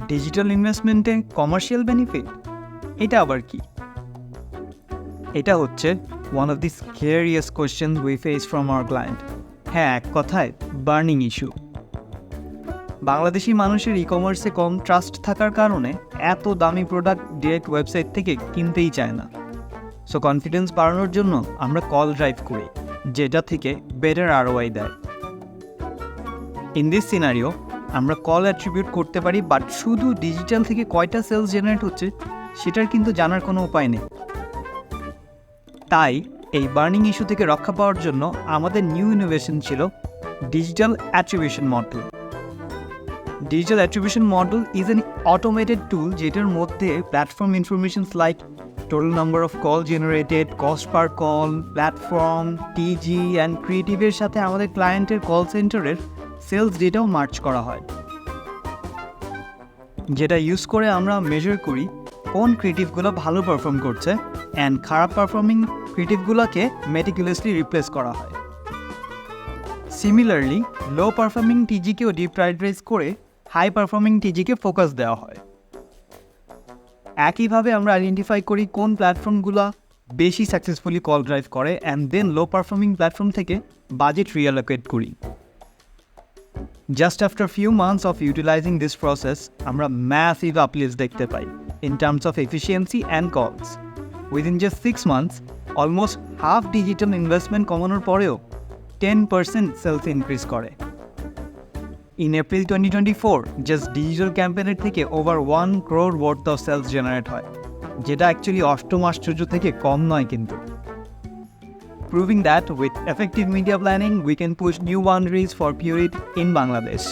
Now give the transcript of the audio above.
Digital ইনভেস্টমেন্টে commercial benefit, এটা আবার কি? এটা হচ্ছে one of the scariest question we face from our client. হ্যাঁ, এক কথায় বার্নিং ইস্যু। বাংলাদেশি মানুষের ই কমার্সে কম ট্রাস্ট থাকার কারণে এত দামি প্রোডাক্ট ডিরেক্ট ওয়েবসাইট থেকে কিনতেই চায় না। সো কনফিডেন্স বাড়ানোর জন্য আমরা কল ড্রাইভ করি, যেটা থেকে বেটার ROI দেয়। ইন দিস সিনারিও আমরা কল অ্যাট্রিবিউট করতে পারি, বাট শুধু ডিজিটাল থেকে কয়টা সেলস জেনারেট হচ্ছে সেটার কিন্তু জানার কোনো উপায় নেই। তাই এই বার্নিং ইস্যু থেকে রক্ষা পাওয়ার জন্য আমাদের নিউ ইনোভেশন ছিল digital attribution model. Digital attribution model is an automated tool যেটার মধ্যে platform informations like total number of call generated, cost per call, platform, TG and ক্রিয়েটিভের সাথে আমাদের ক্লায়েন্টের কল সেন্টারের সেলস ডেটাও মার্চ করা হয়, যেটা ইউজ করে আমরা মেজার করি কোন ক্রিয়েটিভগুলো ভালো পারফর্ম করছে অ্যান্ড খারাপ পারফর্মিং ক্রিয়েটিভগুলোকে মেটিকুলাসলি রিপ্লেস করা হয়। সিমিলারলি লো পারফর্মিং টিজিকেও ডিপ্রায়োরিটাইজ করে হাই পারফর্মিং টিজিকে ফোকাস দেওয়া হয়। একইভাবে আমরা আইডেন্টিফাই করি কোন প্ল্যাটফর্মগুলো বেশি সাকসেসফুলি কল ড্রাইভ করে and then low performing platform থেকে বাজেট রিঅ্যালোকেট করি। Just after few months of utilizing this process আমরা ম্যাসিভ আপলিফট দেখতে পাই in terms of efficiency and calls. Within just 6 months almost half digital investment কমানোর পরেও 10% sales increase করে। In April 2024 just digital ক্যাম্পেনের থেকে over 1 crore worth of sales generate হয়, যেটা অ্যাকচুয়ালি অষ্টম আশ্চর্য থেকে কম নয় কিন্তু। Proving that with effective media planning, we can push new boundaries for purity in Bangladesh.